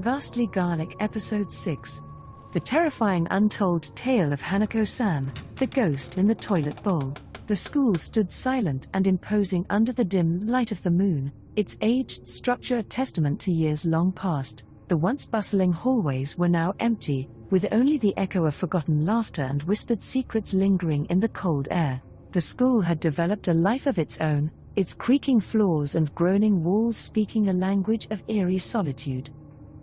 Ghastlygarlic Episode 6. The terrifying untold tale of Hanako-San, the ghost in the toilet bowl. The school stood silent and imposing under the dim light of the moon, its aged structure a testament to years long past. The once bustling hallways were now empty, with only the echo of forgotten laughter and whispered secrets lingering in the cold air. The school had developed a life of its own, its creaking floors and groaning walls speaking a language of eerie solitude.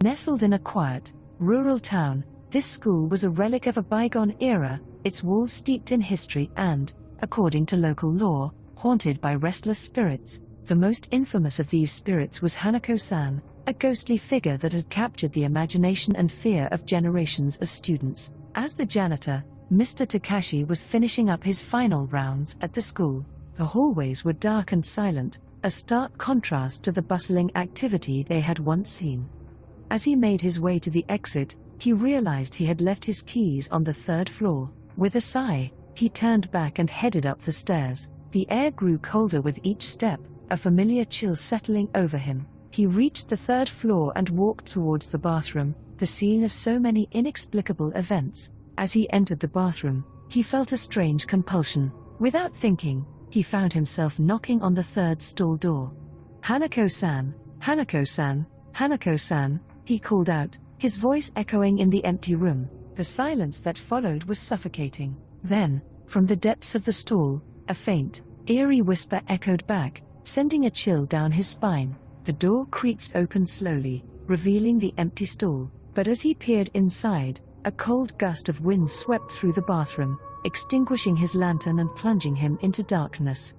Nestled in a quiet, rural town, this school was a relic of a bygone era, its walls steeped in history and, according to local lore, haunted by restless spirits. The most infamous of these spirits was Hanako-San, a ghostly figure that had captured the imagination and fear of generations of students. As the janitor, Mr. Takashi was finishing up his final rounds at the school. The hallways were dark and silent, a stark contrast to the bustling activity they had once seen. As he made his way to the exit, he realized he had left his keys on the third floor. With a sigh, he turned back and headed up the stairs. The air grew colder with each step, a familiar chill settling over him. He reached the third floor and walked towards the bathroom, the scene of so many inexplicable events. As he entered the bathroom, he felt a strange compulsion. Without thinking, he found himself knocking on the third stall door. "Hanako-san, Hanako-san, Hanako-san," he called out, his voice echoing in the empty room. The silence that followed was suffocating. Then, from the depths of the stall, a faint, eerie whisper echoed back, sending a chill down his spine. The door creaked open slowly, revealing the empty stall, but as he peered inside, a cold gust of wind swept through the bathroom, extinguishing his lantern and plunging him into darkness.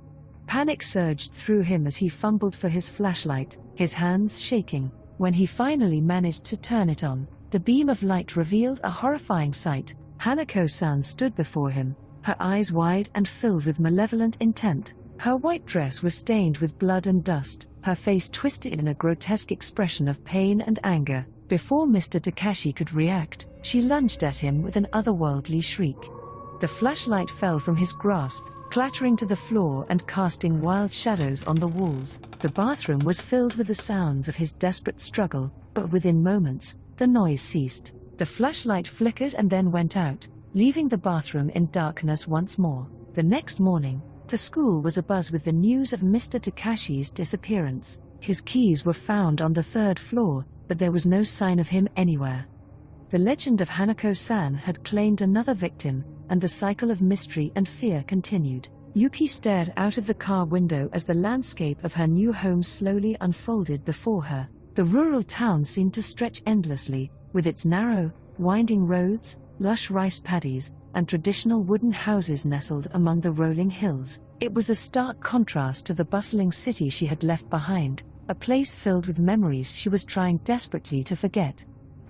Panic surged through him as he fumbled for his flashlight, his hands shaking. When he finally managed to turn it on, the beam of light revealed a horrifying sight. Hanako-san stood before him, her eyes wide and filled with malevolent intent. Her white dress was stained with blood and dust, her face twisted in a grotesque expression of pain and anger. Before Mr. Takashi could react, she lunged at him with an otherworldly shriek. The flashlight fell from his grasp, clattering to the floor and casting wild shadows on the walls. The bathroom was filled with the sounds of his desperate struggle, but within moments, the noise ceased. The flashlight flickered and then went out, leaving the bathroom in darkness once more. The next morning, the school was abuzz with the news of Mr. Takashi's disappearance. His keys were found on the third floor, but there was no sign of him anywhere. The legend of Hanako-san had claimed another victim, and the cycle of mystery and fear continued. Yuki stared out of the car window as the landscape of her new home slowly unfolded before her. The rural town seemed to stretch endlessly, with its narrow, winding roads, lush rice paddies, and traditional wooden houses nestled among the rolling hills. It was a stark contrast to the bustling city she had left behind, a place filled with memories she was trying desperately to forget.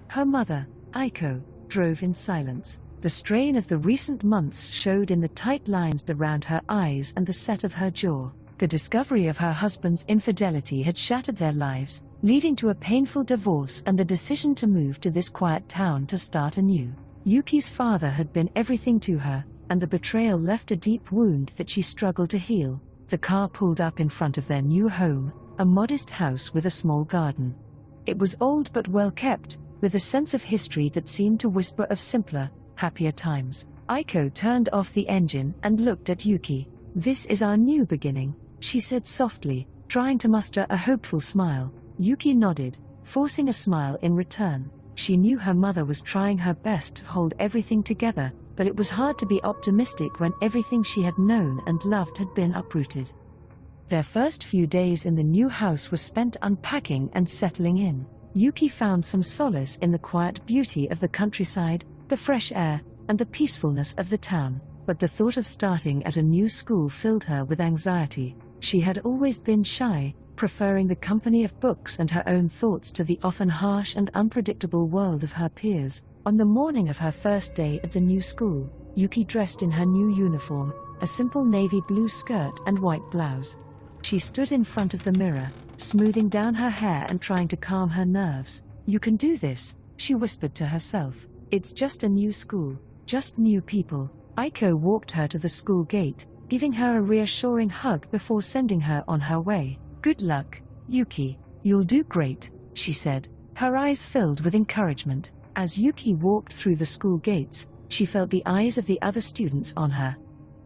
Her mother, Aiko, drove in silence. The strain of the recent months showed in the tight lines around her eyes and the set of her jaw. The discovery of her husband's infidelity had shattered their lives, leading to a painful divorce and the decision to move to this quiet town to start anew. Yuki's father had been everything to her, and the betrayal left a deep wound that she struggled to heal. The car pulled up in front of their new home, a modest house with a small garden. It was old but well kept, with a sense of history that seemed to whisper of simpler, happier times. Aiko turned off the engine and looked at Yuki. "This is our new beginning," she said softly, trying to muster a hopeful smile. Yuki nodded, forcing a smile in return. She knew her mother was trying her best to hold everything together, but it was hard to be optimistic when everything she had known and loved had been uprooted. Their first few days in the new house were spent unpacking and settling in. Yuki found some solace in the quiet beauty of the countryside, the fresh air, and the peacefulness of the town, but the thought of starting at a new school filled her with anxiety. She had always been shy, preferring the company of books and her own thoughts to the often harsh and unpredictable world of her peers. On the morning of her first day at the new school, Yuki dressed in her new uniform, a simple navy blue skirt and white blouse. She stood in front of the mirror, smoothing down her hair and trying to calm her nerves. "You can do this," she whispered to herself. "It's just a new school, just new people." Aiko walked her to the school gate, giving her a reassuring hug before sending her on her way. "Good luck, Yuki. You'll do great," she said, Her eyes filled with encouragement. As Yuki walked through the school gates, she felt the eyes of the other students on her.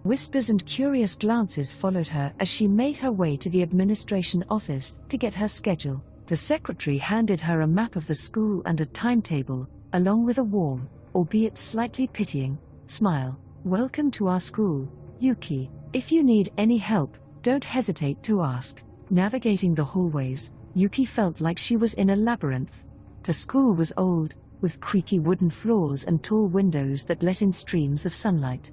Whispers and curious glances followed her as she made her way to the administration office to get her schedule. The secretary handed her a map of the school and a timetable, along with a warm, albeit slightly pitying, smile. "Welcome to our school, Yuki. If you need any help, don't hesitate to ask." Navigating the hallways, Yuki felt like she was in a labyrinth. The school was old, with creaky wooden floors and tall windows that let in streams of sunlight.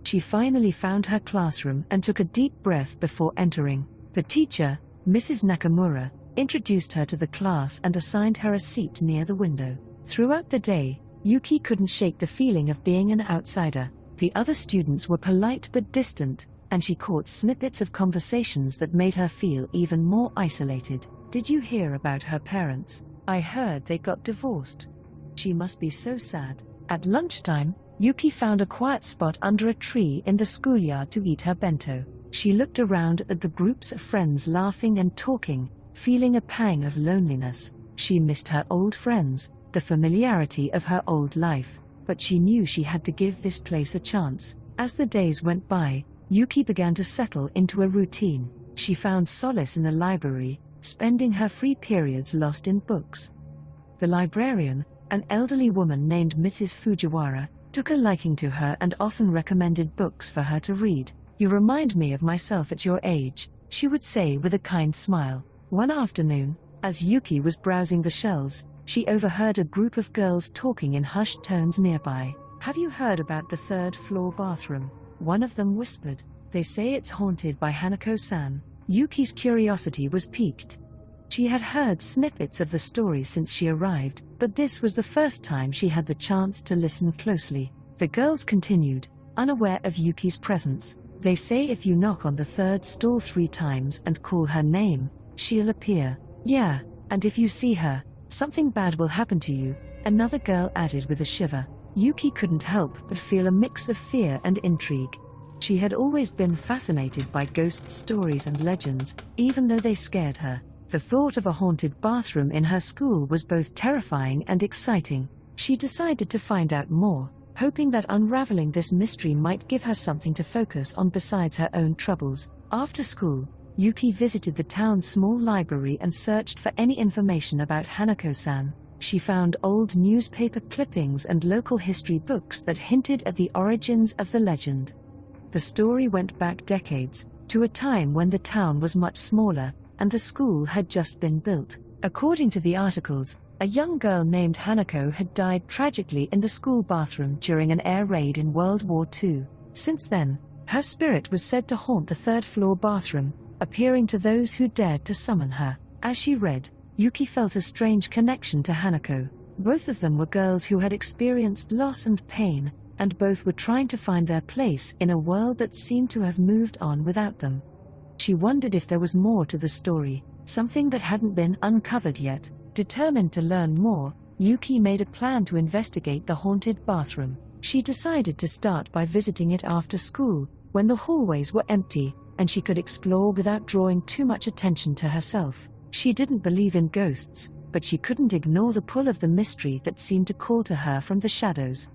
She finally found her classroom and took a deep breath before entering. The teacher, Mrs. Nakamura, introduced her to the class and assigned her a seat near the window. Throughout the day, Yuki couldn't shake the feeling of being an outsider. The other students were polite but distant, and she caught snippets of conversations that made her feel even more isolated. "Did you hear about her parents? I heard they got divorced. She must be so sad." At lunchtime, Yuki found a quiet spot under a tree in the schoolyard to eat her bento. She looked around at the groups of friends laughing and talking, feeling a pang of loneliness. She missed her old friends, the familiarity of her old life, but she knew she had to give this place a chance. As the days went by, Yuki began to settle into a routine. She found solace in the library, spending her free periods lost in books. The librarian, an elderly woman named Mrs. Fujiwara, took a liking to her and often recommended books for her to read. "You remind me of myself at your age," she would say with a kind smile. One afternoon, as Yuki was browsing the shelves, she overheard a group of girls talking in hushed tones nearby. "Have you heard about the third-floor bathroom?" one of them whispered. "They say it's haunted by Hanako-San." Yuki's curiosity was piqued. She had heard snippets of the story since she arrived, but this was the first time she had the chance to listen closely. The girls continued, unaware of Yuki's presence. "They say if you knock on the third stall 3 times and call her name, she'll appear." "Yeah, and if you see her, something bad will happen to you," another girl added with a shiver. Yuki couldn't help but feel a mix of fear and intrigue. She had always been fascinated by ghost stories and legends, even though they scared her. The thought of a haunted bathroom in her school was both terrifying and exciting. She decided to find out more, hoping that unraveling this mystery might give her something to focus on besides her own troubles. After school, Yuki visited the town's small library and searched for any information about Hanako-san. She found old newspaper clippings and local history books that hinted at the origins of the legend. The story went back decades, to a time when the town was much smaller, and the school had just been built. According to the articles, a young girl named Hanako had died tragically in the school bathroom during an air raid in World War II. Since then, her spirit was said to haunt the third-floor bathroom, appearing to those who dared to summon her. As she read, Yuki felt a strange connection to Hanako. Both of them were girls who had experienced loss and pain, and both were trying to find their place in a world that seemed to have moved on without them. She wondered if there was more to the story, something that hadn't been uncovered yet. Determined to learn more, Yuki made a plan to investigate the haunted bathroom. She decided to start by visiting it after school, when the hallways were empty, and she could explore without drawing too much attention to herself. She didn't believe in ghosts, but she couldn't ignore the pull of the mystery that seemed to call to her from the shadows.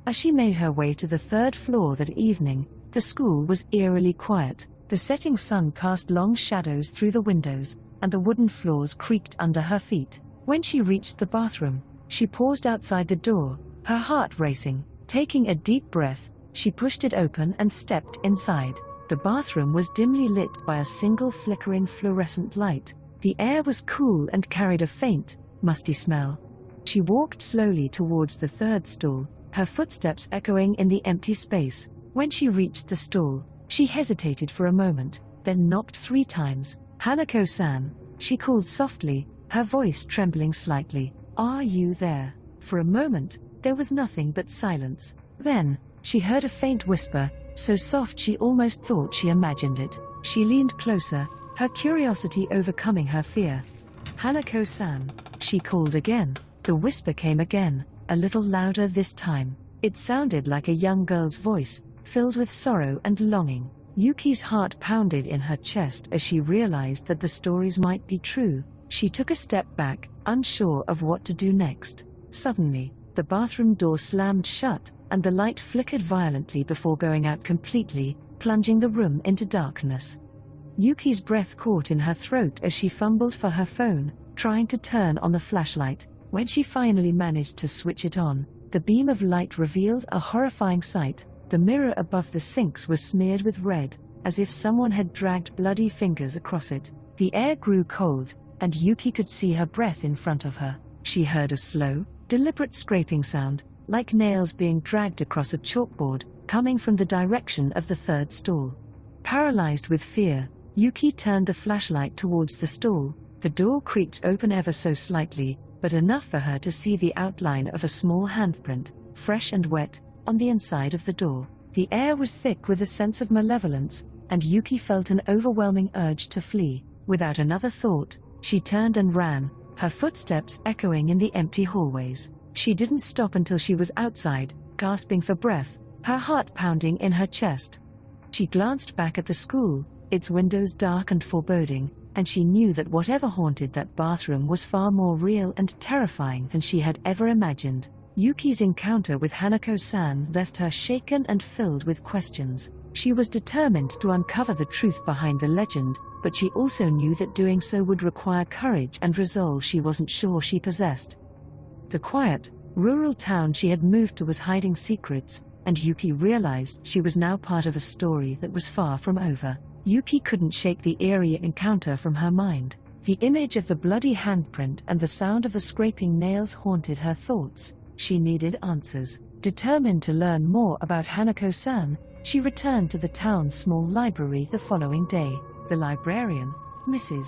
As she made her way to the third floor that evening, the school was eerily quiet. The setting sun cast long shadows through the windows, and the wooden floors creaked under her feet. When she reached the bathroom, she paused outside the door, her heart racing. Taking a deep breath, she pushed it open and stepped inside. The bathroom was dimly lit by a single flickering fluorescent light. The air was cool and carried a faint, musty smell. She walked slowly towards the third stall, her footsteps echoing in the empty space. When she reached the stall, she hesitated for a moment, then knocked 3 times. "Hanako-san," she called softly, her voice trembling slightly. "Are you there?" For a moment, there was nothing but silence. Then, she heard a faint whisper, so soft she almost thought she imagined it. She leaned closer, her curiosity overcoming her fear. "Hanako-san," she called again. The whisper came again, a little louder this time. It sounded like a young girl's voice, filled with sorrow and longing. Yuki's heart pounded in her chest as she realized that the stories might be true. She took a step back, unsure of what to do next. Suddenly, the bathroom door slammed shut, and the light flickered violently before going out completely, plunging the room into darkness. Yuki's breath caught in her throat as she fumbled for her phone, trying to turn on the flashlight. When she finally managed to switch it on, the beam of light revealed a horrifying sight. The mirror above the sinks was smeared with red, as if someone had dragged bloody fingers across it. The air grew cold, and Yuki could see her breath in front of her. She heard a slow, deliberate scraping sound, like nails being dragged across a chalkboard, coming from the direction of the third stall. Paralyzed with fear, Yuki turned the flashlight towards the stall. The door creaked open ever so slightly, but enough for her to see the outline of a small handprint, fresh and wet, on the inside of the door. The air was thick with a sense of malevolence, and Yuki felt an overwhelming urge to flee. Without another thought, she turned and ran, her footsteps echoing in the empty hallways. She didn't stop until she was outside, gasping for breath, her heart pounding in her chest. She glanced back at the school, its windows dark and foreboding, and she knew that whatever haunted that bathroom was far more real and terrifying than she had ever imagined. Yuki's encounter with Hanako-San left her shaken and filled with questions. She was determined to uncover the truth behind the legend, but she also knew that doing so would require courage and resolve she wasn't sure she possessed. The quiet, rural town she had moved to was hiding secrets, and Yuki realized she was now part of a story that was far from over. Yuki couldn't shake the eerie encounter from her mind. The image of the bloody handprint and the sound of the scraping nails haunted her thoughts. She needed answers. Determined to learn more about Hanako-San, she returned to the town's small library the following day. The librarian, Mrs.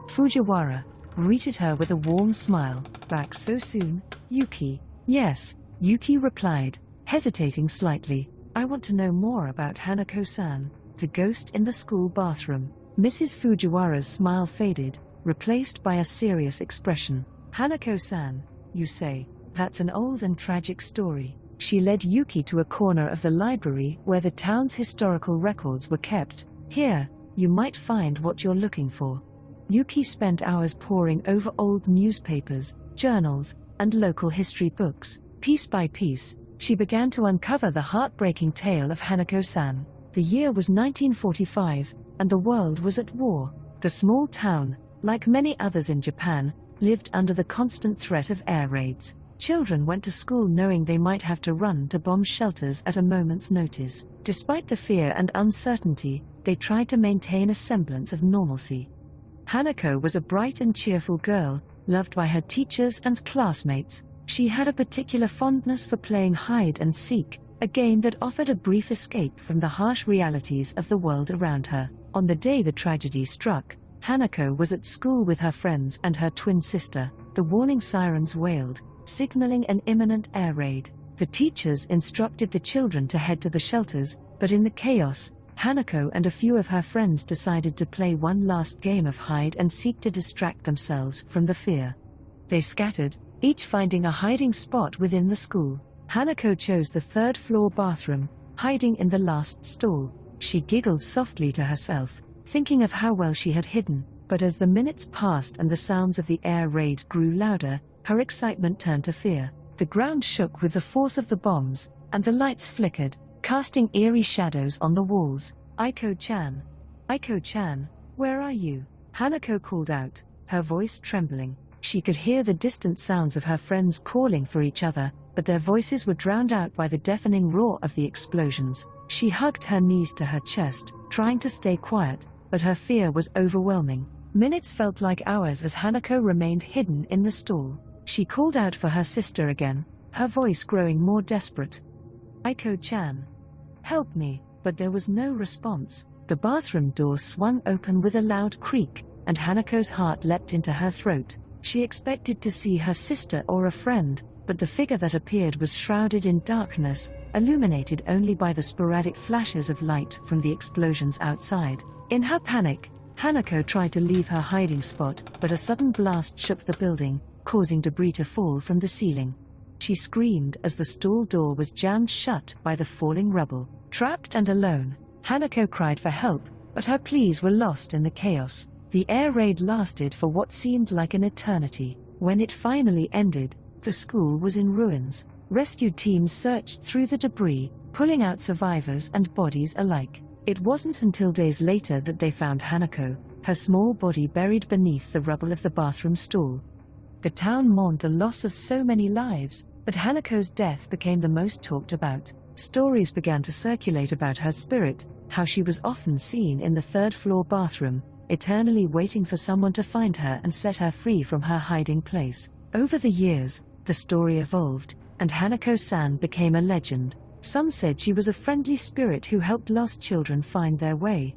Fujiwara, greeted her with a warm smile. "Back so soon, Yuki?" "Yes," Yuki replied, hesitating slightly. "I want to know more about Hanako-San, the ghost in the school bathroom." Mrs. Fujiwara's smile faded, replaced by a serious expression. "Hanako-San, you say? That's an old and tragic story." She led Yuki to a corner of the library where the town's historical records were kept. "Here, you might find what you're looking for." Yuki spent hours poring over old newspapers, journals, and local history books. Piece by piece, she began to uncover the heartbreaking tale of Hanako-San. The year was 1945, and the world was at war. The small town, like many others in Japan, lived under the constant threat of air raids. Children went to school knowing they might have to run to bomb shelters at a moment's notice. Despite the fear and uncertainty, they tried to maintain a semblance of normalcy. Hanako was a bright and cheerful girl, loved by her teachers and classmates. She had a particular fondness for playing hide and seek, a game that offered a brief escape from the harsh realities of the world around her. On the day the tragedy struck, Hanako was at school with her friends and her twin sister. The warning sirens wailed, signaling an imminent air raid. The teachers instructed the children to head to the shelters, but in the chaos, Hanako and a few of her friends decided to play one last game of hide and seek to distract themselves from the fear. They scattered, each finding a hiding spot within the school. Hanako chose the third-floor bathroom, hiding in the last stall. She giggled softly to herself, thinking of how well she had hidden, but as the minutes passed and the sounds of the air raid grew louder, her excitement turned to fear. The ground shook with the force of the bombs, and the lights flickered, casting eerie shadows on the walls. "Aiko-chan. Aiko-chan, where are you?" Hanako called out, her voice trembling. She could hear the distant sounds of her friends calling for each other, but their voices were drowned out by the deafening roar of the explosions. She hugged her knees to her chest, trying to stay quiet, but her fear was overwhelming. Minutes felt like hours as Hanako remained hidden in the stall. She called out for her sister again, her voice growing more desperate. "Aiko-chan. Help me," but there was no response. The bathroom door swung open with a loud creak, and Hanako's heart leapt into her throat. She expected to see her sister or a friend, but the figure that appeared was shrouded in darkness, illuminated only by the sporadic flashes of light from the explosions outside. In her panic, Hanako tried to leave her hiding spot, but a sudden blast shook the building, causing debris to fall from the ceiling. She screamed as the stall door was jammed shut by the falling rubble. Trapped and alone, Hanako cried for help, but her pleas were lost in the chaos. The air raid lasted for what seemed like an eternity. When it finally ended, the school was in ruins. Rescue teams searched through the debris, pulling out survivors and bodies alike. It wasn't until days later that they found Hanako, her small body buried beneath the rubble of the bathroom stall. The town mourned the loss of so many lives, but Hanako's death became the most talked about. Stories began to circulate about her spirit, how she was often seen in the third-floor bathroom, eternally waiting for someone to find her and set her free from her hiding place. Over the years, the story evolved, and Hanako-San became a legend. Some said she was a friendly spirit who helped lost children find their way.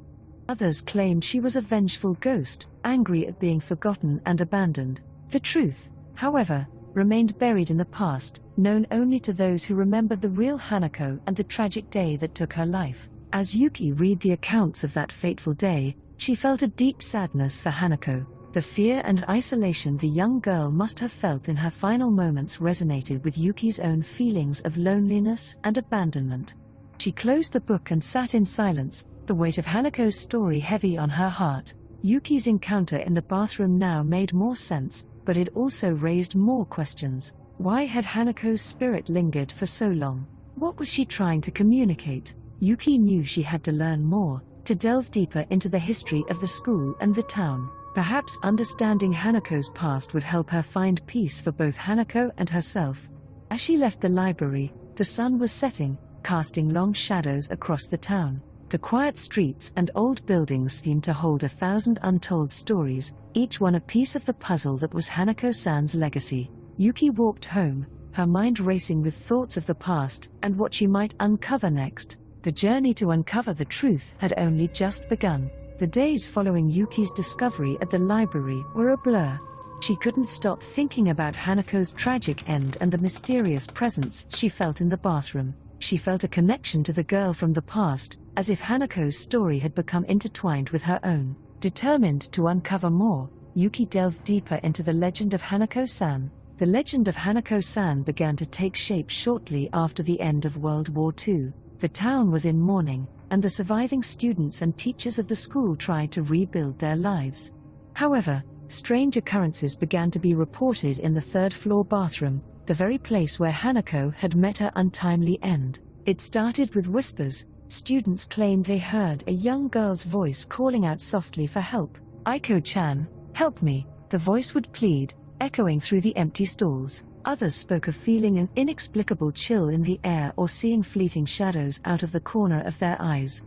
Others claimed she was a vengeful ghost, angry at being forgotten and abandoned. The truth, however, remained buried in the past, known only to those who remembered the real Hanako and the tragic day that took her life. As Yuki read the accounts of that fateful day, she felt a deep sadness for Hanako. The fear and isolation the young girl must have felt in her final moments resonated with Yuki's own feelings of loneliness and abandonment. She closed the book and sat in silence, the weight of Hanako's story heavy on her heart. Yuki's encounter in the bathroom now made more sense, but it also raised more questions. Why had Hanako's spirit lingered for so long? What was she trying to communicate? Yuki knew she had to learn more, to delve deeper into the history of the school and the town. Perhaps understanding Hanako's past would help her find peace for both Hanako and herself. As she left the library, the sun was setting, casting long shadows across the town. The quiet streets and old buildings seemed to hold 1,000 untold stories, each one a piece of the puzzle that was Hanako-San's legacy. Yuki walked home, her mind racing with thoughts of the past and what she might uncover next. The journey to uncover the truth had only just begun. The days following Yuki's discovery at the library were a blur. She couldn't stop thinking about Hanako's tragic end and the mysterious presence she felt in the bathroom. She felt a connection to the girl from the past, as if Hanako's story had become intertwined with her own. Determined to uncover more, Yuki delved deeper into the legend of Hanako-San. The legend of Hanako-San began to take shape shortly after the end of World War II. The town was in mourning, and the surviving students and teachers of the school tried to rebuild their lives. However, strange occurrences began to be reported in the third-floor bathroom, the very place where Hanako had met her untimely end. It started with whispers. Students claimed they heard a young girl's voice calling out softly for help. "Aiko-chan, help me," the voice would plead, echoing through the empty stalls. Others spoke of feeling an inexplicable chill in the air or seeing fleeting shadows out of the corner of their eyes.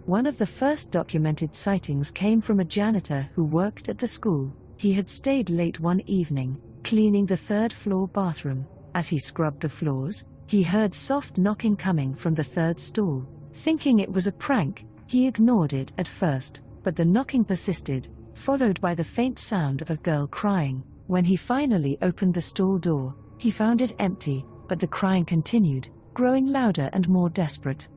One of the first documented sightings came from a janitor who worked at the school. He had stayed late one evening, cleaning the third-floor bathroom. As he scrubbed the floors, he heard soft knocking coming from the third stall. Thinking it was a prank, he ignored it at first, but the knocking persisted, followed by the faint sound of a girl crying. When he finally opened the stall door, he found it empty, but the crying continued, growing louder and more desperate.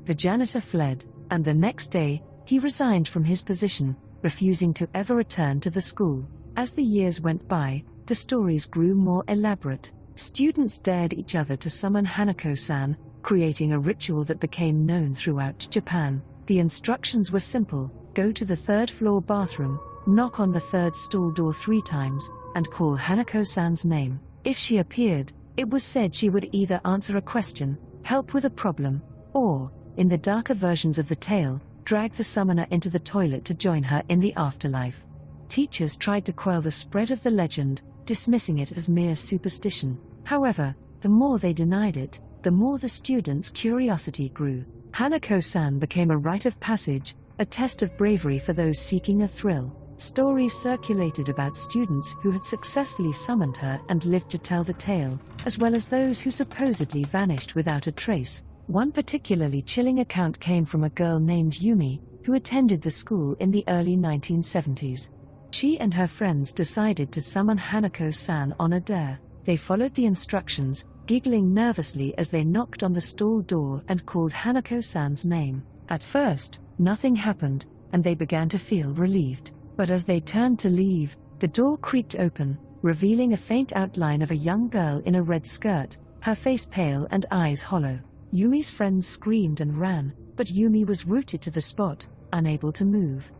The janitor fled, and the next day, he resigned from his position, refusing to ever return to the school. As the years went by, the stories grew more elaborate. Students dared each other to summon Hanako-san, creating a ritual that became known throughout Japan. The instructions were simple: go to the third-floor bathroom, knock on the third stall door 3 times, and call Hanako-san's name. If she appeared, it was said she would either answer a question, help with a problem, or, in the darker versions of the tale, drag the summoner into the toilet to join her in the afterlife. Teachers tried to quell the spread of the legend, dismissing it as mere superstition. However, the more they denied it, the more the students' curiosity grew. Hanako-san became a rite of passage, a test of bravery for those seeking a thrill. Stories circulated about students who had successfully summoned her and lived to tell the tale, as well as those who supposedly vanished without a trace. One particularly chilling account came from a girl named Yumi, who attended the school in the early 1970s. She and her friends decided to summon Hanako-san on a dare. They followed the instructions, giggling nervously as they knocked on the stall door and called Hanako-san's name. At first, nothing happened, and they began to feel relieved. But as they turned to leave, the door creaked open, revealing a faint outline of a young girl in a red skirt, her face pale and eyes hollow. Yumi's friends screamed and ran, but Yumi was rooted to the spot, unable to move.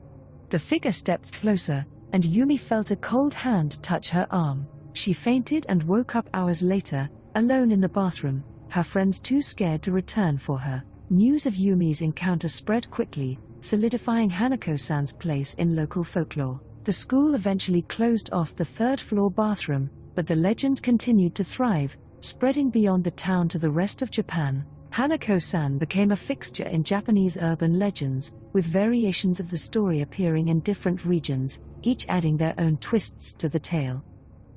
The figure stepped closer, and Yumi felt a cold hand touch her arm. She fainted and woke up hours later, alone in the bathroom, her friends too scared to return for her. News of Yumi's encounter spread quickly, solidifying Hanako-san's place in local folklore. The school eventually closed off the third-floor bathroom, but the legend continued to thrive, spreading beyond the town to the rest of Japan. Hanako-san became a fixture in Japanese urban legends, with variations of the story appearing in different regions, each adding their own twists to the tale.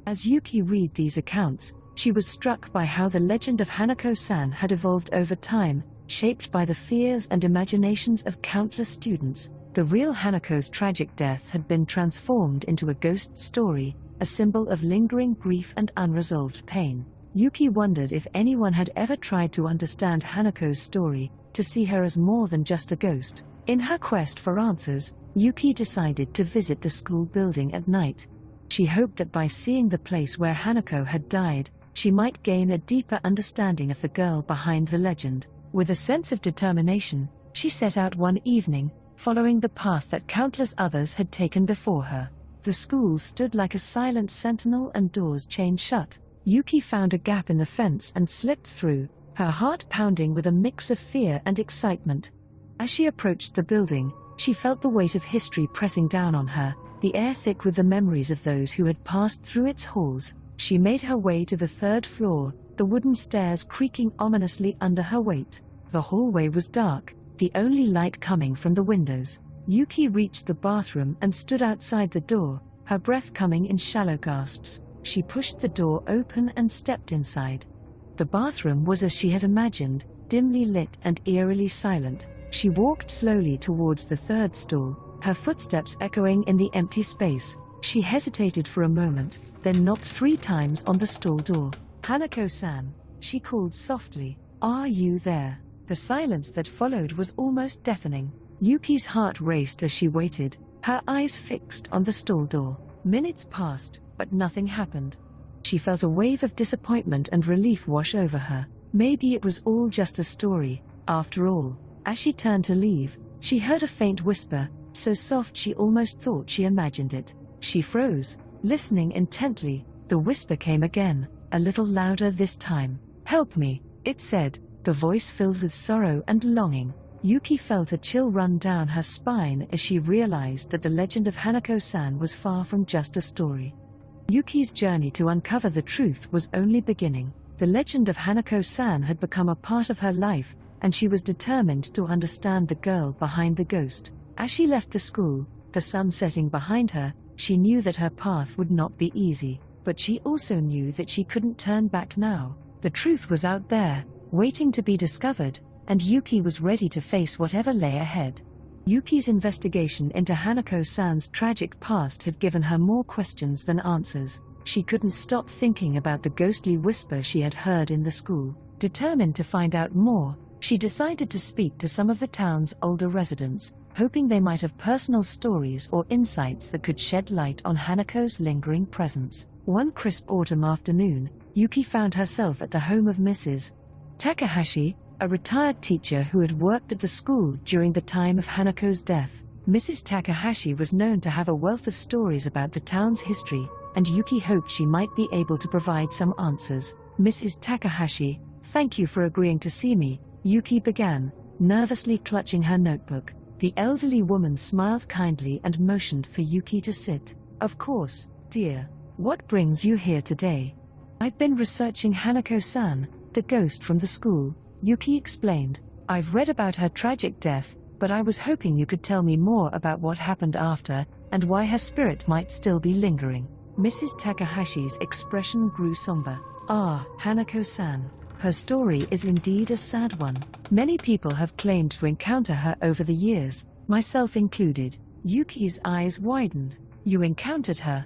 As Yuki read these accounts, she was struck by how the legend of Hanako-san had evolved over time, shaped by the fears and imaginations of countless students. The real Hanako's tragic death had been transformed into a ghost story, a symbol of lingering grief and unresolved pain. Yuki wondered if anyone had ever tried to understand Hanako's story, to see her as more than just a ghost. In her quest for answers, Yuki decided to visit the school building at night. She hoped that by seeing the place where Hanako had died, she might gain a deeper understanding of the girl behind the legend. With a sense of determination, she set out one evening, following the path that countless others had taken before her. The school stood like a silent sentinel and doors chained shut. Yuki found a gap in the fence and slipped through, her heart pounding with a mix of fear and excitement. As she approached the building, she felt the weight of history pressing down on her, the air thick with the memories of those who had passed through its halls. She made her way to the third floor, the wooden stairs creaking ominously under her weight. The hallway was dark, the only light coming from the windows. Yuki reached the bathroom and stood outside the door, her breath coming in shallow gasps. She pushed the door open and stepped inside. The bathroom was as she had imagined, dimly lit and eerily silent. She walked slowly towards the third stall, her footsteps echoing in the empty space. She hesitated for a moment, then knocked 3 times on the stall door. "Hanako-san," she called softly, "are you there?" The silence that followed was almost deafening. Yuki's heart raced as she waited, her eyes fixed on the stall door. Minutes passed, but nothing happened. She felt a wave of disappointment and relief wash over her. Maybe it was all just a story, after all. As she turned to leave, she heard a faint whisper, so soft she almost thought she imagined it. She froze, listening intently. The whisper came again, a little louder this time. "Help me," it said, the voice filled with sorrow and longing. Yuki felt a chill run down her spine as she realized that the legend of Hanako-san was far from just a story. Yuki's journey to uncover the truth was only beginning. The legend of Hanako-san had become a part of her life, and she was determined to understand the girl behind the ghost. As she left the school, the sun setting behind her, she knew that her path would not be easy, but she also knew that she couldn't turn back now. The truth was out there, waiting to be discovered, and Yuki was ready to face whatever lay ahead. Yuki's investigation into Hanako-san's tragic past had given her more questions than answers. She couldn't stop thinking about the ghostly whisper she had heard in the school. Determined to find out more, she decided to speak to some of the town's older residents, hoping they might have personal stories or insights that could shed light on Hanako's lingering presence. One crisp autumn afternoon, Yuki found herself at the home of Mrs. Takahashi, a retired teacher who had worked at the school during the time of Hanako's death. Mrs. Takahashi was known to have a wealth of stories about the town's history, and Yuki hoped she might be able to provide some answers. "Mrs. Takahashi, thank you for agreeing to see me," Yuki began, nervously clutching her notebook. The elderly woman smiled kindly and motioned for Yuki to sit. "Of course, dear. What brings you here today?" "I've been researching Hanako-san, the ghost from the school," Yuki explained. "I've read about her tragic death, but I was hoping you could tell me more about what happened after, and why her spirit might still be lingering." Mrs. Takahashi's expression grew somber. "Ah, Hanako-san. Her story is indeed a sad one. Many people have claimed to encounter her over the years, myself included." Yuki's eyes widened. "You encountered her?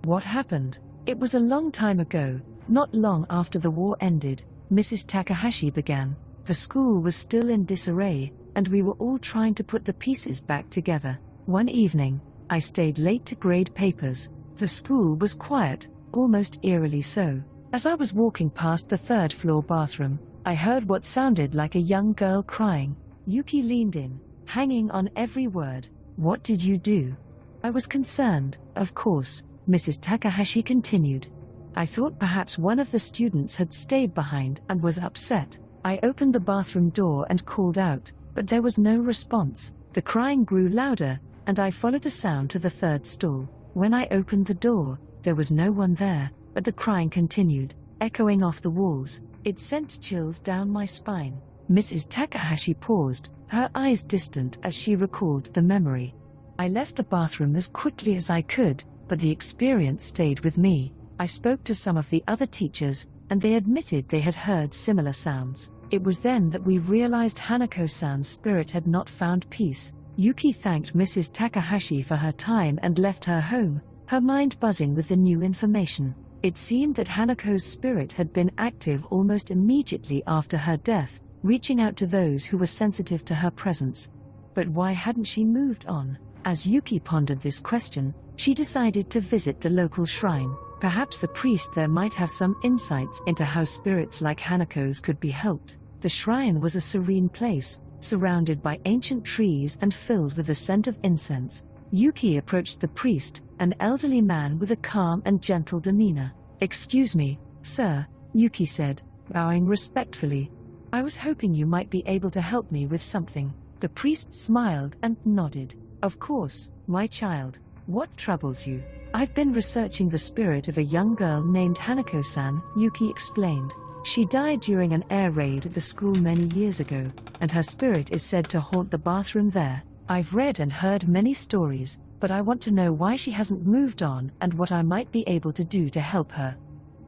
What happened?" "It was a long time ago, not long after the war ended," Mrs. Takahashi began. "The school was still in disarray, and we were all trying to put the pieces back together. One evening, I stayed late to grade papers. The school was quiet, almost eerily so. As I was walking past the third-floor bathroom, I heard what sounded like a young girl crying." Yuki leaned in, hanging on every word. "What did you do?" I was concerned, of course, Mrs. Takahashi continued. I thought perhaps one of the students had stayed behind and was upset. I opened the bathroom door and called out, but there was no response. The crying grew louder, and I followed the sound to the third stall. When I opened the door, there was no one there, but the crying continued, echoing off the walls. It sent chills down my spine. Mrs. Takahashi paused, her eyes distant as she recalled the memory. I left the bathroom as quickly as I could, but the experience stayed with me. I spoke to some of the other teachers, and they admitted they had heard similar sounds. It was then that we realized Hanako-san's spirit had not found peace. Yuki thanked Mrs. Takahashi for her time and left her home, her mind buzzing with the new information. It seemed that Hanako's spirit had been active almost immediately after her death, reaching out to those who were sensitive to her presence. But why hadn't she moved on? As Yuki pondered this question, she decided to visit the local shrine. Perhaps the priest there might have some insights into how spirits like Hanako's could be helped. The shrine was a serene place, surrounded by ancient trees and filled with the scent of incense. Yuki approached the priest, an elderly man with a calm and gentle demeanor. "Excuse me, sir," Yuki said, bowing respectfully. "I was hoping you might be able to help me with something." The priest smiled and nodded. "Of course, my child. What troubles you?" "I've been researching the spirit of a young girl named Hanako-San," Yuki explained. "She died during an air raid at the school many years ago, and her spirit is said to haunt the bathroom there. I've read and heard many stories, but I want to know why she hasn't moved on and what I might be able to do to help her."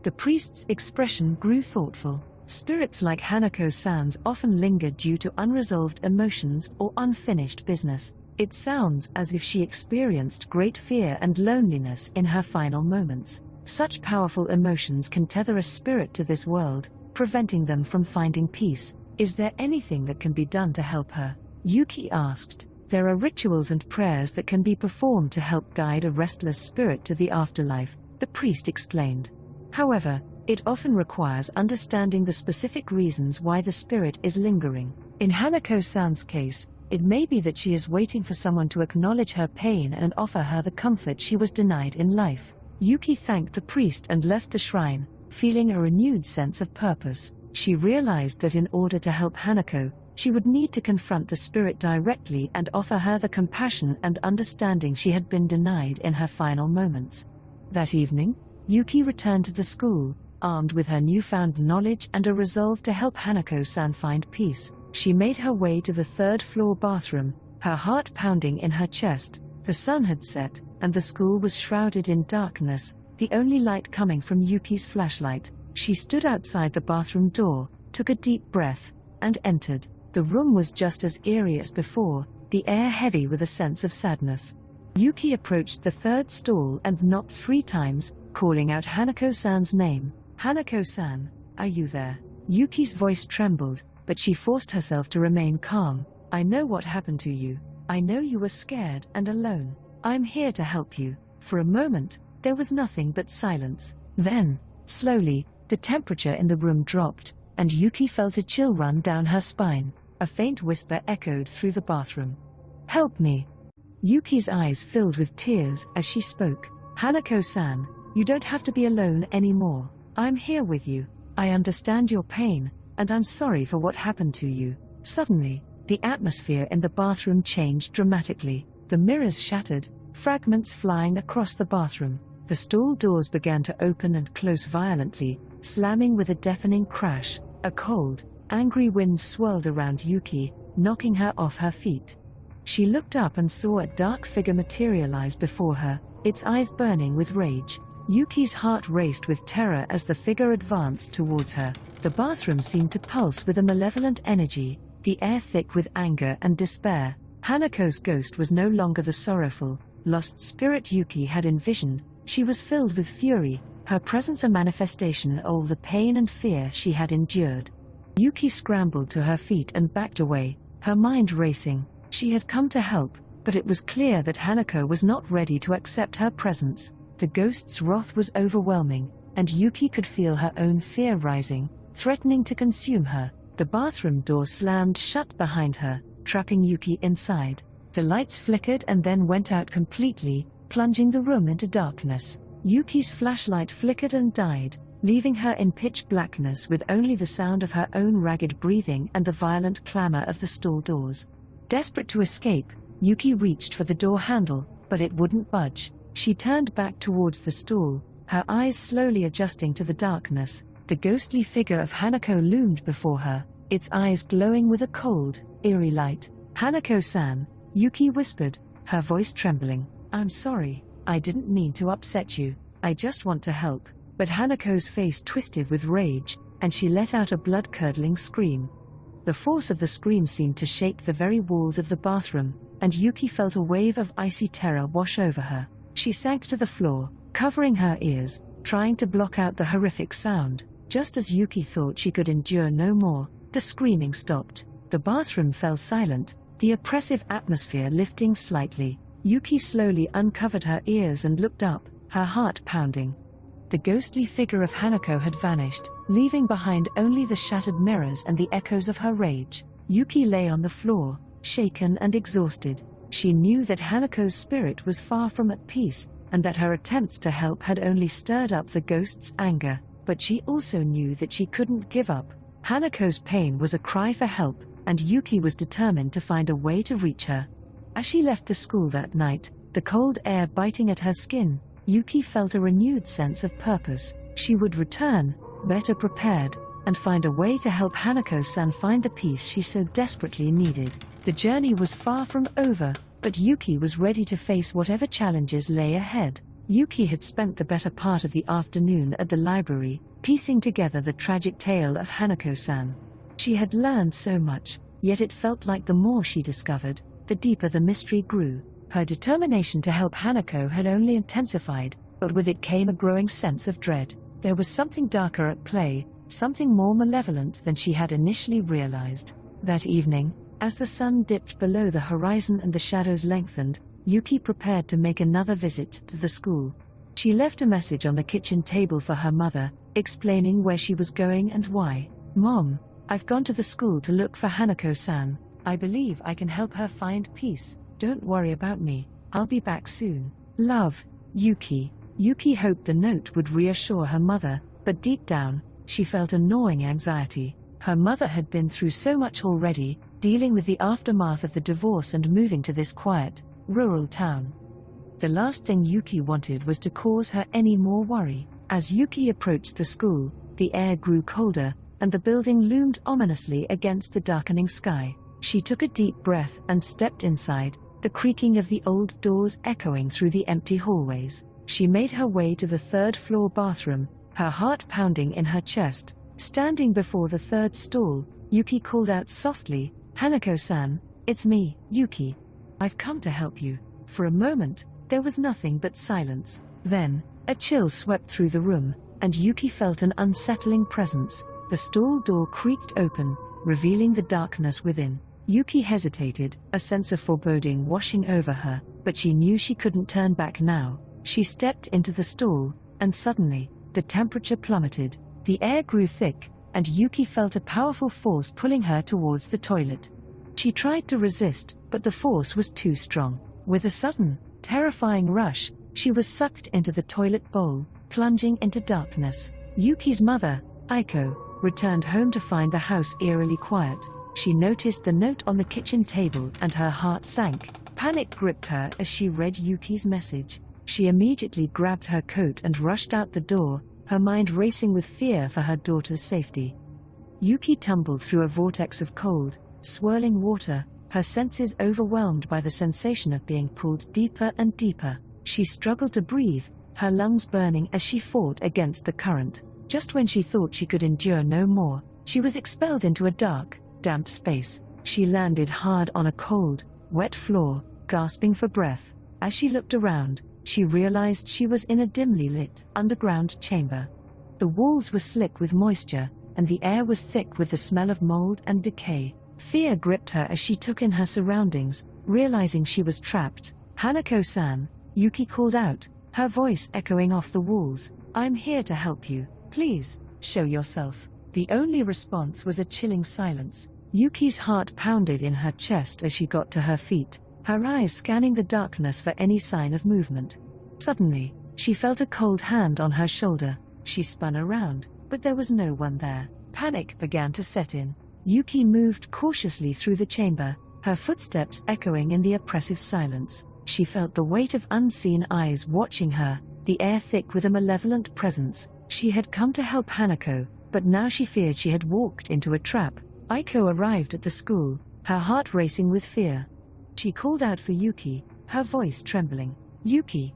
The priest's expression grew thoughtful. Spirits like Hanako-san's often linger due to unresolved emotions or unfinished business. It sounds as if she experienced great fear and loneliness in her final moments. Such powerful emotions can tether a spirit to this world, preventing them from finding peace. "Is there anything that can be done to help her?" Yuki asked. "There are rituals and prayers that can be performed to help guide a restless spirit to the afterlife," the priest explained. "However, it often requires understanding the specific reasons why the spirit is lingering. In Hanako-san's case, it may be that she is waiting for someone to acknowledge her pain and offer her the comfort she was denied in life." Yuki thanked the priest and left the shrine, feeling a renewed sense of purpose. She realized that in order to help Hanako, she would need to confront the spirit directly and offer her the compassion and understanding she had been denied in her final moments. That evening, Yuki returned to the school, armed with her newfound knowledge and a resolve to help Hanako-san find peace. She made her way to the third-floor bathroom, her heart pounding in her chest. The sun had set, and the school was shrouded in darkness, the only light coming from Yuki's flashlight. She stood outside the bathroom door, took a deep breath, and entered. The room was just as eerie as before, the air heavy with a sense of sadness. Yuki approached the third stall and knocked 3 times, calling out Hanako-san's name. "Hanako-san, are you there?" Yuki's voice trembled, but she forced herself to remain calm. "I know what happened to you. I know you were scared and alone. I'm here to help you." For a moment, there was nothing but silence. Then, slowly, the temperature in the room dropped, and Yuki felt a chill run down her spine. A faint whisper echoed through the bathroom. "Help me." Yuki's eyes filled with tears as she spoke. "Hanako-san, you don't have to be alone anymore. I'm here with you. I understand your pain, and I'm sorry for what happened to you." Suddenly, the atmosphere in the bathroom changed dramatically. The mirrors shattered, fragments flying across the bathroom. The stall doors began to open and close violently, slamming with a deafening crash. A cold, angry wind swirled around Yuki, knocking her off her feet. She looked up and saw a dark figure materialize before her, its eyes burning with rage. Yuki's heart raced with terror as the figure advanced towards her. The bathroom seemed to pulse with a malevolent energy, the air thick with anger and despair. Hanako's ghost was no longer the sorrowful, lost spirit Yuki had envisioned. She was filled with fury, her presence a manifestation of all the pain and fear she had endured. Yuki scrambled to her feet and backed away, her mind racing. She had come to help, but it was clear that Hanako was not ready to accept her presence. The ghost's wrath was overwhelming, and Yuki could feel her own fear rising, threatening to consume her. The bathroom door slammed shut behind her, trapping Yuki inside. The lights flickered and then went out completely, plunging the room into darkness. Yuki's flashlight flickered and died, leaving her in pitch blackness with only the sound of her own ragged breathing and the violent clamor of the stall doors. Desperate to escape, Yuki reached for the door handle, but it wouldn't budge. She turned back towards the stall, her eyes slowly adjusting to the darkness. The ghostly figure of Hanako loomed before her, its eyes glowing with a cold, eerie light. "Hanako-san," Yuki whispered, her voice trembling. "I'm sorry, I didn't mean to upset you. I just want to help." But Hanako's face twisted with rage, and she let out a blood-curdling scream. The force of the scream seemed to shake the very walls of the bathroom, and Yuki felt a wave of icy terror wash over her. She sank to the floor, covering her ears, trying to block out the horrific sound. Just as Yuki thought she could endure no more, the screaming stopped. The bathroom fell silent, the oppressive atmosphere lifting slightly. Yuki slowly uncovered her ears and looked up, her heart pounding. The ghostly figure of Hanako had vanished, leaving behind only the shattered mirrors and the echoes of her rage. Yuki lay on the floor, shaken and exhausted. She knew that Hanako's spirit was far from at peace, and that her attempts to help had only stirred up the ghost's anger, but she also knew that she couldn't give up. Hanako's pain was a cry for help, and Yuki was determined to find a way to reach her. As she left the school that night, the cold air biting at her skin, Yuki felt a renewed sense of purpose. She would return, better prepared, and find a way to help Hanako-san find the peace she so desperately needed. The journey was far from over, but Yuki was ready to face whatever challenges lay ahead. Yuki had spent the better part of the afternoon at the library, piecing together the tragic tale of Hanako-san. She had learned so much, yet it felt like the more she discovered, the deeper the mystery grew. Her determination to help Hanako had only intensified, but with it came a growing sense of dread. There was something darker at play, something more malevolent than she had initially realized. That evening, as the sun dipped below the horizon and the shadows lengthened, Yuki prepared to make another visit to the school. She left a message on the kitchen table for her mother, explaining where she was going and why. "Mom, I've gone to the school to look for Hanako-san. I believe I can help her find peace. Don't worry about me, I'll be back soon. Love, Yuki." Yuki hoped the note would reassure her mother, but deep down, she felt a gnawing anxiety. Her mother had been through so much already, dealing with the aftermath of the divorce and moving to this quiet, rural town. The last thing Yuki wanted was to cause her any more worry. As Yuki approached the school, the air grew colder, and the building loomed ominously against the darkening sky. She took a deep breath and stepped inside, the creaking of the old doors echoing through the empty hallways. She made her way to the third-floor bathroom, her heart pounding in her chest. Standing before the third stall, Yuki called out softly, "Hanako-san, it's me, Yuki. I've come to help you." For a moment, there was nothing but silence. Then, a chill swept through the room, and Yuki felt an unsettling presence. The stall door creaked open, revealing the darkness within. Yuki hesitated, a sense of foreboding washing over her, but she knew she couldn't turn back now. She stepped into the stall, and suddenly, the temperature plummeted. The air grew thick, and Yuki felt a powerful force pulling her towards the toilet. She tried to resist, but the force was too strong. With a sudden, terrifying rush, she was sucked into the toilet bowl, plunging into darkness. Yuki's mother, Aiko, returned home to find the house eerily quiet. She noticed the note on the kitchen table and her heart sank. Panic gripped her as she read Yuki's message. She immediately grabbed her coat and rushed out the door, her mind racing with fear for her daughter's safety. Yuki tumbled through a vortex of cold, swirling water, her senses overwhelmed by the sensation of being pulled deeper and deeper. She struggled to breathe, her lungs burning as she fought against the current. Just when she thought she could endure no more, she was expelled into a dark, damp space. She landed hard on a cold, wet floor, gasping for breath. As she looked around, she realized she was in a dimly lit, underground chamber. The walls were slick with moisture, and the air was thick with the smell of mold and decay. Fear gripped her as she took in her surroundings, realizing she was trapped. "Hanako-san," Yuki called out, her voice echoing off the walls. "I'm here to help you. Please, show yourself." The only response was a chilling silence. Yuki's heart pounded in her chest as she got to her feet. her eyes scanning the darkness for any sign of movement. Suddenly, she felt a cold hand on her shoulder. She spun around, but there was no one there. Panic began to set in. Yuki moved cautiously through the chamber, her footsteps echoing in the oppressive silence. She felt the weight of unseen eyes watching her, the air thick with a malevolent presence. She had come to help Hanako, but now she feared she had walked into a trap. Aiko arrived at the school, her heart racing with fear. She called out for Yuki, her voice trembling. "Yuki!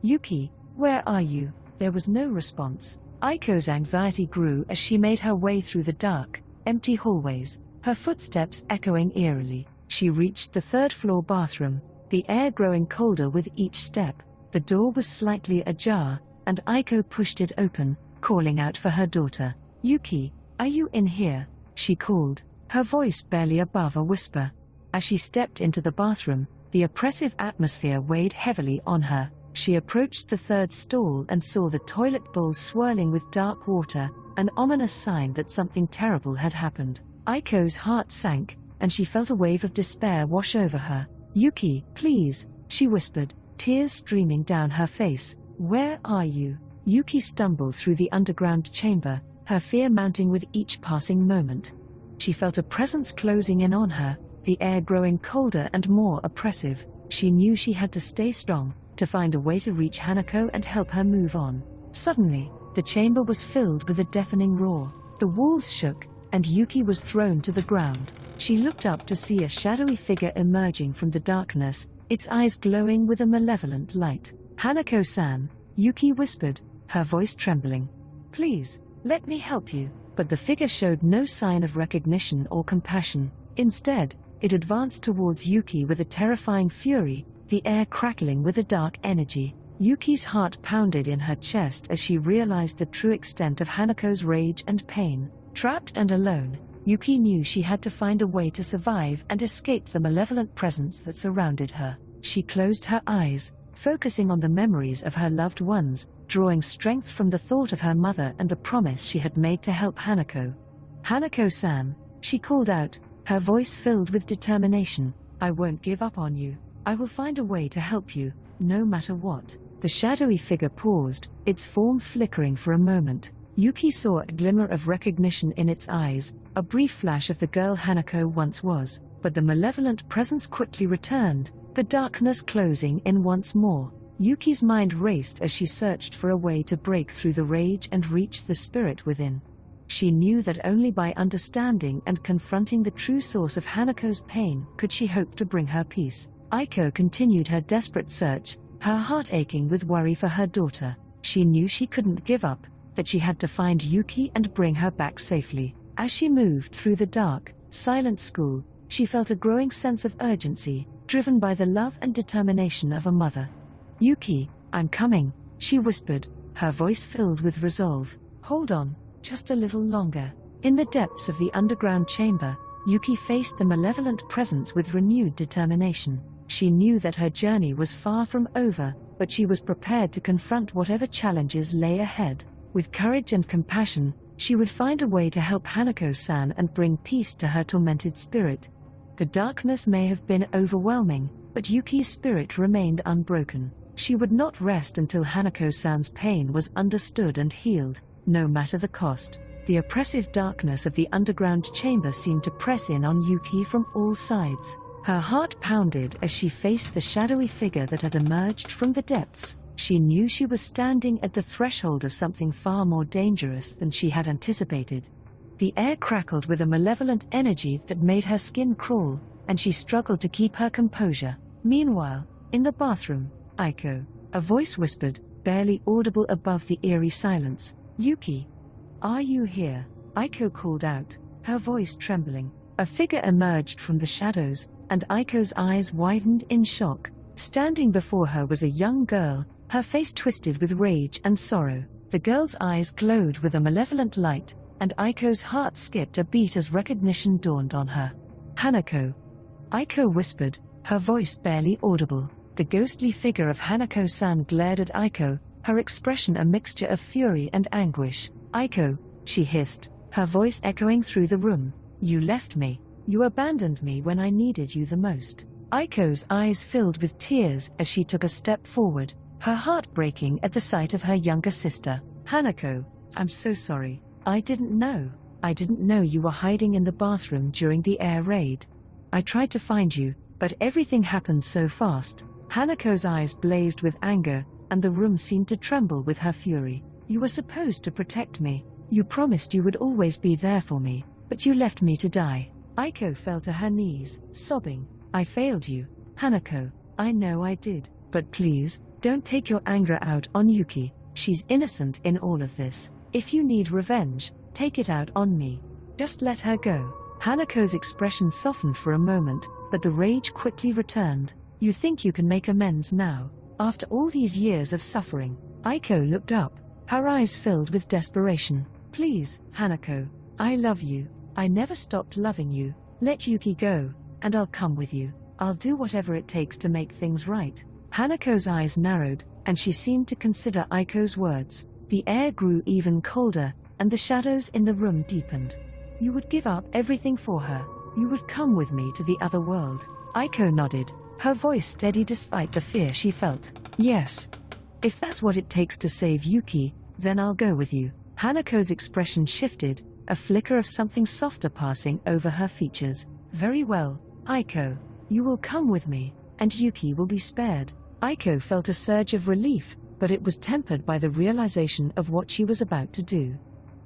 Yuki, where are you?" There was no response. Aiko's anxiety grew as she made her way through the dark, empty hallways, her footsteps echoing eerily. She reached the third-floor bathroom, the air growing colder with each step. The door was slightly ajar, and Aiko pushed it open, calling out for her daughter. "Yuki, are you in here?" she called, her voice barely above a whisper. As she stepped into the bathroom, the oppressive atmosphere weighed heavily on her. She approached the third stall and saw the toilet bowl swirling with dark water, an ominous sign that something terrible had happened. Aiko's heart sank, and she felt a wave of despair wash over her. "Yuki, please," she whispered, tears streaming down her face. "Where are you?" Yuki stumbled through the underground chamber, her fear mounting with each passing moment. She felt a presence closing in on her, the air growing colder and more oppressive. She knew she had to stay strong, to find a way to reach Hanako and help her move on. Suddenly, the chamber was filled with a deafening roar. The walls shook, and Yuki was thrown to the ground. She looked up to see a shadowy figure emerging from the darkness, its eyes glowing with a malevolent light. "Hanako-san," Yuki whispered, her voice trembling. "Please, let me help you." But the figure showed no sign of recognition or compassion. Instead, it advanced towards Yuki with a terrifying fury, the air crackling with a dark energy. Yuki's heart pounded in her chest as she realized the true extent of Hanako's rage and pain. Trapped and alone, Yuki knew she had to find a way to survive and escape the malevolent presence that surrounded her. She closed her eyes, focusing on the memories of her loved ones, drawing strength from the thought of her mother and the promise she had made to help Hanako. "Hanako-san," she called out, her voice filled with determination. "I won't give up on you. I will find a way to help you, no matter what." The shadowy figure paused, its form flickering for a moment. Yuki saw a glimmer of recognition in its eyes, a brief flash of the girl Hanako once was, but the malevolent presence quickly returned, the darkness closing in once more. Yuki's mind raced as she searched for a way to break through the rage and reach the spirit within. She knew that only by understanding and confronting the true source of Hanako's pain could she hope to bring her peace. Aiko continued her desperate search, her heart aching with worry for her daughter. She knew she couldn't give up, that she had to find Yuki and bring her back safely. As she moved through the dark, silent school, she felt a growing sense of urgency, driven by the love and determination of a mother. "Yuki, I'm coming," she whispered, her voice filled with resolve. "Hold on, just a little longer." In the depths of the underground chamber, Yuki faced the malevolent presence with renewed determination. She knew that her journey was far from over, but she was prepared to confront whatever challenges lay ahead. With courage and compassion, she would find a way to help Hanako-san and bring peace to her tormented spirit. The darkness may have been overwhelming, but Yuki's spirit remained unbroken. She would not rest until Hanako-san's pain was understood and healed, no matter the cost. The oppressive darkness of the underground chamber seemed to press in on Yuki from all sides. Her heart pounded as she faced the shadowy figure that had emerged from the depths. She knew she was standing at the threshold of something far more dangerous than she had anticipated. The air crackled with a malevolent energy that made her skin crawl, and she struggled to keep her composure. Meanwhile, in the bathroom, "Aiko," a voice whispered, barely audible above the eerie silence. "Yuki, are you here?" Aiko called out, her voice trembling. A figure emerged from the shadows, and Aiko's eyes widened in shock. Standing before her was a young girl, her face twisted with rage and sorrow. The girl's eyes glowed with a malevolent light, and Aiko's heart skipped a beat as recognition dawned on her. "Hanako," Aiko whispered, her voice barely audible. The ghostly figure of Hanako-san glared at Aiko, her expression a mixture of fury and anguish. "Aiko," she hissed, her voice echoing through the room. "You left me. You abandoned me when I needed you the most. Aiko's eyes filled with tears as she took a step forward, her heart breaking at the sight of her younger sister. Hanako, I'm so sorry. I didn't know. I didn't know you were hiding in the bathroom during the air raid. I tried to find you, but everything happened so fast. Hanako's eyes blazed with anger, and the room seemed to tremble with her fury. You were supposed to protect me. You promised you would always be there for me, but you left me to die. Aiko fell to her knees, sobbing. I failed you, Hanako. I know I did, but please, don't take your anger out on Yuki. She's innocent in all of this. If you need revenge, take it out on me. Just let her go. Hanako's expression softened for a moment, but the rage quickly returned. You think you can make amends now? After all these years of suffering? Aiko looked up, her eyes filled with desperation. Please, Hanako. I love you. I never stopped loving you. Let Yuki go, and I'll come with you. I'll do whatever it takes to make things right. Hanako's eyes narrowed, and she seemed to consider Aiko's words. The air grew even colder, and the shadows in the room deepened. You would give up everything for her. You would come with me to the other world. Aiko nodded, her voice steady despite the fear she felt. Yes. If that's what it takes to save Yuki, then I'll go with you. Hanako's expression shifted, a flicker of something softer passing over her features. Very well, Aiko. You will come with me, and Yuki will be spared. Aiko felt a surge of relief, but it was tempered by the realization of what she was about to do.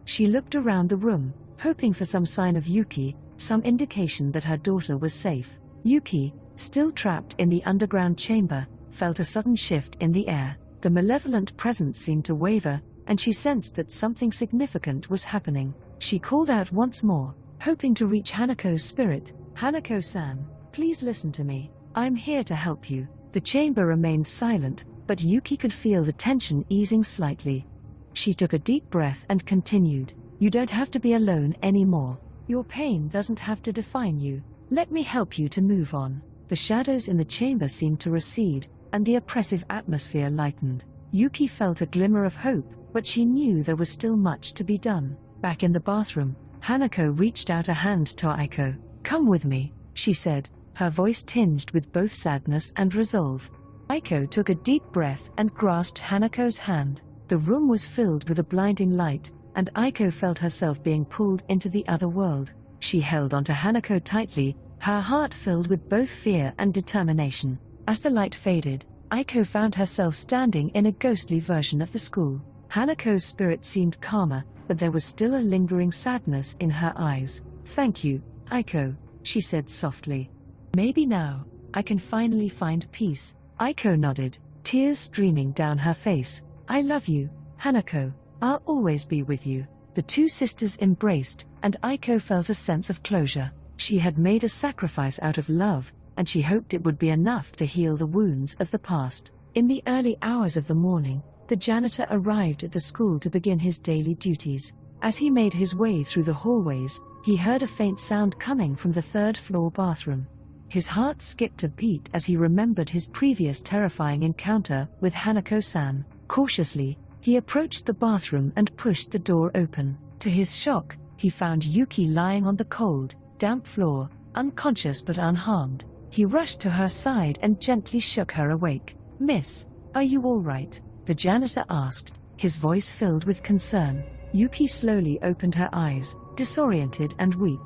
She looked around the room, hoping for some sign of Yuki, some indication that her daughter was safe. Yuki, still trapped in the underground chamber, felt a sudden shift in the air. The malevolent presence seemed to waver, and she sensed that something significant was happening. She called out once more, hoping to reach Hanako's spirit. Hanako-san, please listen to me. I'm here to help you. The chamber remained silent, but Yuki could feel the tension easing slightly. She took a deep breath and continued. You don't have to be alone anymore. Your pain doesn't have to define you. Let me help you to move on. The shadows in the chamber seemed to recede, and the oppressive atmosphere lightened. Yuki felt a glimmer of hope, but she knew there was still much to be done. Back in the bathroom, Hanako reached out a hand to Aiko. Come with me, she said, her voice tinged with both sadness and resolve. Aiko took a deep breath and grasped Hanako's hand. The room was filled with a blinding light, and Aiko felt herself being pulled into the other world. She held onto Hanako tightly, her heart filled with both fear and determination. As the light faded, Aiko found herself standing in a ghostly version of the school. Hanako's spirit seemed calmer, but there was still a lingering sadness in her eyes. Thank you, Aiko, she said softly. Maybe now, I can finally find peace. Aiko nodded, tears streaming down her face. I love you, Hanako. I'll always be with you. The two sisters embraced, and Aiko felt a sense of closure. She had made a sacrifice out of love, and she hoped it would be enough to heal the wounds of the past. In the early hours of the morning, the janitor arrived at the school to begin his daily duties. As he made his way through the hallways, he heard a faint sound coming from the third-floor bathroom. His heart skipped a beat as he remembered his previous terrifying encounter with Hanako-San. Cautiously, he approached the bathroom and pushed the door open. To his shock, he found Yuki lying on the cold, damp floor, unconscious but unharmed. He rushed to her side and gently shook her awake. Miss, are you all right? The janitor asked, his voice filled with concern. Yuki slowly opened her eyes, disoriented and weak.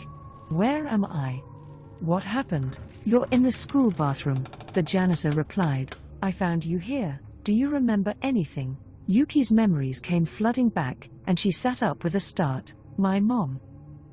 Where am I? What happened? You're in the school bathroom, the janitor replied. I found you here. Do you remember anything? Yuki's memories came flooding back, and she sat up with a start. My mom.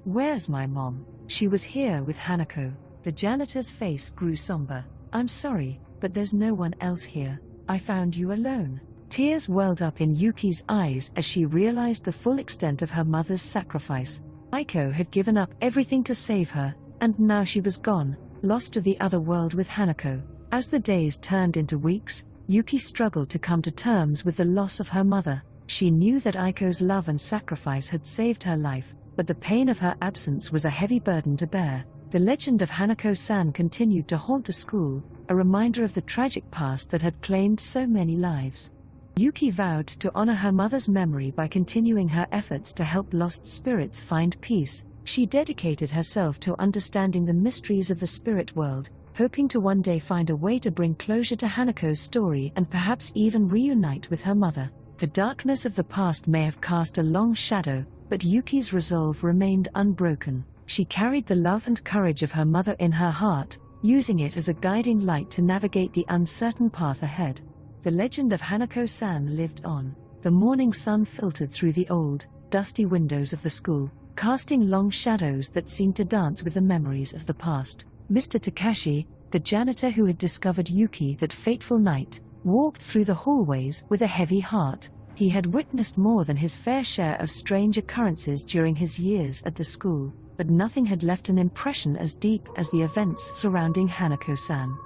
Where's my mom? She was here with Hanako. The janitor's face grew somber. I'm sorry, but there's no one else here. I found you alone. Tears welled up in Yuki's eyes as she realized the full extent of her mother's sacrifice. Aiko had given up everything to save her, and now she was gone, lost to the other world with Hanako. As the days turned into weeks, Yuki struggled to come to terms with the loss of her mother. She knew that Aiko's love and sacrifice had saved her life, but the pain of her absence was a heavy burden to bear. The legend of Hanako-San continued to haunt the school, a reminder of the tragic past that had claimed so many lives. Yuki vowed to honor her mother's memory by continuing her efforts to help lost spirits find peace. She dedicated herself to understanding the mysteries of the spirit world, hoping to one day find a way to bring closure to Hanako's story and perhaps even reunite with her mother. The darkness of the past may have cast a long shadow, but Yuki's resolve remained unbroken. She carried the love and courage of her mother in her heart, using it as a guiding light to navigate the uncertain path ahead. The legend of Hanako-San lived on. The morning sun filtered through the old, dusty windows of the school, casting long shadows that seemed to dance with the memories of the past. Mr. Takashi, the janitor who had discovered Yuki that fateful night, walked through the hallways with a heavy heart. He had witnessed more than his fair share of strange occurrences during his years at the school, but nothing had left an impression as deep as the events surrounding Hanako-San.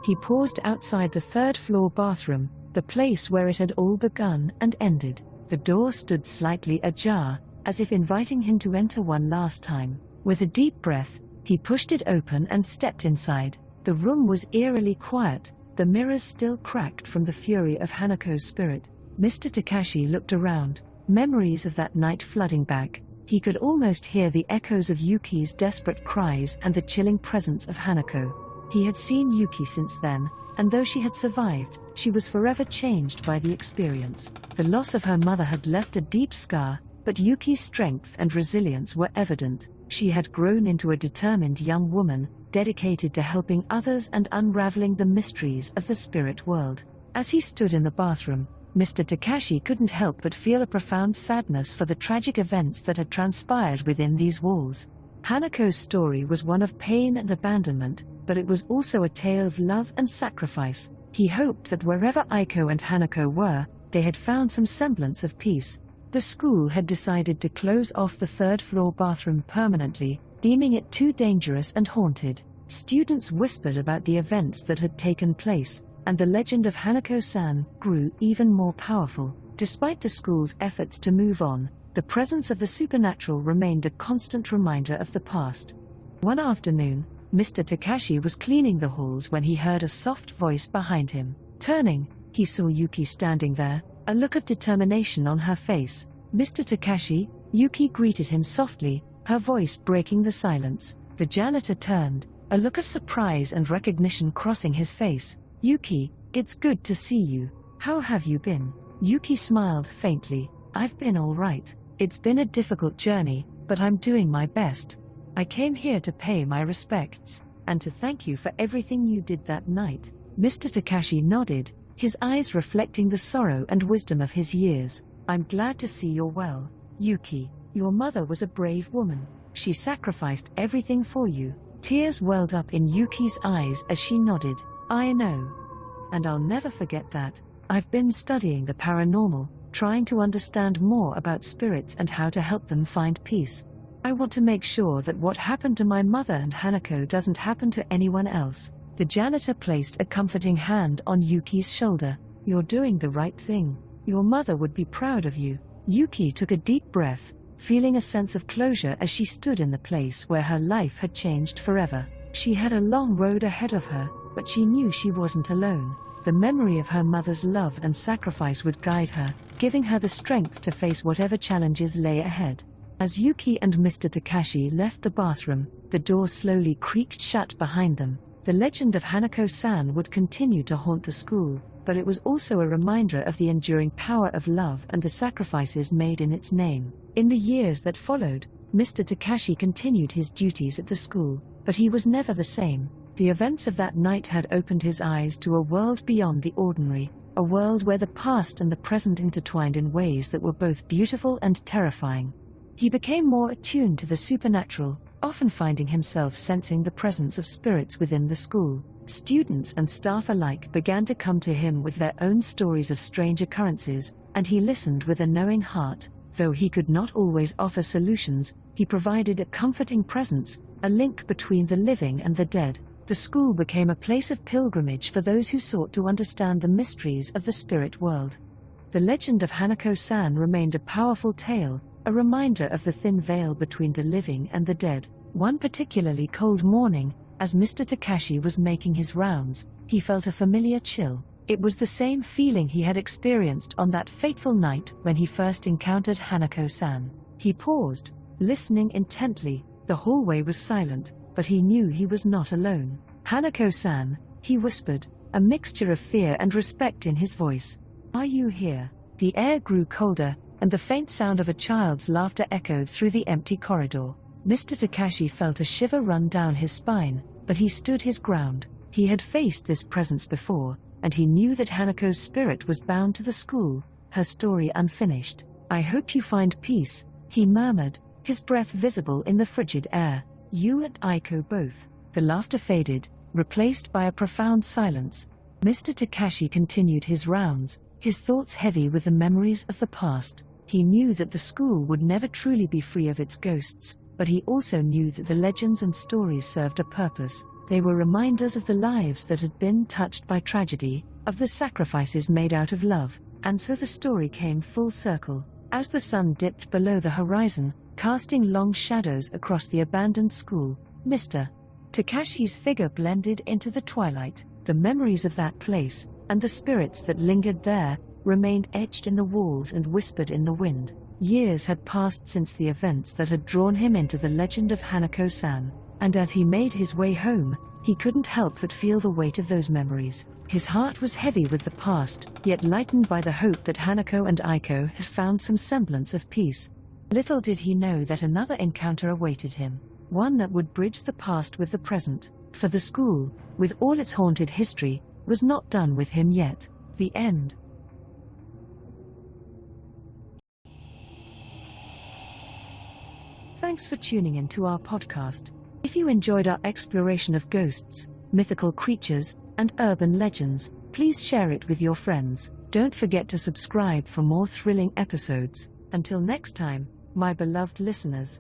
He paused outside the third-floor bathroom, the place where it had all begun and ended. The door stood slightly ajar, as if inviting him to enter one last time. With a deep breath, he pushed it open and stepped inside. The room was eerily quiet, the mirrors still cracked from the fury of Hanako's spirit. Mr. Takashi looked around, memories of that night flooding back. He could almost hear the echoes of Yuki's desperate cries and the chilling presence of Hanako. He had seen Yuki since then, and though she had survived, she was forever changed by the experience. The loss of her mother had left a deep scar, but Yuki's strength and resilience were evident. She had grown into a determined young woman, dedicated to helping others and unraveling the mysteries of the spirit world. As he stood in the bathroom, Mr. Takashi couldn't help but feel a profound sadness for the tragic events that had transpired within these walls. Hanako's story was one of pain and abandonment, but it was also a tale of love and sacrifice. He hoped that wherever Aiko and Hanako were, they had found some semblance of peace. The school had decided to close off the third-floor bathroom permanently, deeming it too dangerous and haunted. Students whispered about the events that had taken place, and the legend of Hanako-San grew even more powerful. Despite the school's efforts to move on, the presence of the supernatural remained a constant reminder of the past. One afternoon, Mr. Takashi was cleaning the halls when he heard a soft voice behind him. Turning, he saw Yuki standing there, a look of determination on her face. "Mr. Takashi," Yuki greeted him softly, her voice breaking the silence. The janitor turned, a look of surprise and recognition crossing his face. "Yuki, it's good to see you. How have you been?" Yuki smiled faintly. "I've been all right. It's been a difficult journey, but I'm doing my best. I came here to pay my respects, and to thank you for everything you did that night." Mr. Takashi nodded, his eyes reflecting the sorrow and wisdom of his years. "I'm glad to see you're well, Yuki. Your mother was a brave woman. She sacrificed everything for you." Tears welled up in Yuki's eyes as she nodded. "I know. And I'll never forget that. I've been studying the paranormal, trying to understand more about spirits and how to help them find peace. I want to make sure that what happened to my mother and Hanako doesn't happen to anyone else." The janitor placed a comforting hand on Yuki's shoulder. "You're doing the right thing. Your mother would be proud of you." Yuki took a deep breath, feeling a sense of closure as she stood in the place where her life had changed forever. She had a long road ahead of her, but she knew she wasn't alone. The memory of her mother's love and sacrifice would guide her, giving her the strength to face whatever challenges lay ahead. As Yuki and Mr. Takashi left the bathroom, the door slowly creaked shut behind them. The legend of Hanako-San would continue to haunt the school, but it was also a reminder of the enduring power of love and the sacrifices made in its name. In the years that followed, Mr. Takashi continued his duties at the school, but he was never the same. The events of that night had opened his eyes to a world beyond the ordinary, a world where the past and the present intertwined in ways that were both beautiful and terrifying. He became more attuned to the supernatural, often finding himself sensing the presence of spirits within the school. Students and staff alike began to come to him with their own stories of strange occurrences, and he listened with a knowing heart. Though he could not always offer solutions, he provided a comforting presence, a link between the living and the dead. The school became a place of pilgrimage for those who sought to understand the mysteries of the spirit world. The legend of Hanako-San remained a powerful tale, a reminder of the thin veil between the living and the dead. One particularly cold morning, as Mr. Takashi was making his rounds, he felt a familiar chill. It was the same feeling he had experienced on that fateful night when he first encountered Hanako-San. He paused, listening intently. The hallway was silent, but he knew he was not alone. "Hanako-san," he whispered, a mixture of fear and respect in his voice. "Are you here?" The air grew colder, and the faint sound of a child's laughter echoed through the empty corridor. Mr. Takashi felt a shiver run down his spine, but he stood his ground. He had faced this presence before, and he knew that Hanako's spirit was bound to the school, her story unfinished. "I hope you find peace," he murmured, his breath visible in the frigid air. "You and Aiko both." The laughter faded, replaced by a profound silence. Mr. Takashi continued his rounds, his thoughts heavy with the memories of the past. He knew that the school would never truly be free of its ghosts, but he also knew that the legends and stories served a purpose. They were reminders of the lives that had been touched by tragedy, of the sacrifices made out of love, and so the story came full circle. As the sun dipped below the horizon, casting long shadows across the abandoned school, Mr. Takashi's figure blended into the twilight. The memories of that place, and the spirits that lingered there, remained etched in the walls and whispered in the wind. Years had passed since the events that had drawn him into the legend of Hanako-San, and as he made his way home, he couldn't help but feel the weight of those memories. His heart was heavy with the past, yet lightened by the hope that Hanako and Aiko had found some semblance of peace. Little did he know that another encounter awaited him, one that would bridge the past with the present, for the school, with all its haunted history, was not done with him yet. The end. Thanks for tuning in to our podcast. If you enjoyed our exploration of ghosts, mythical creatures, and urban legends, please share it with your friends. Don't forget to subscribe for more thrilling episodes. Until next time, my beloved listeners.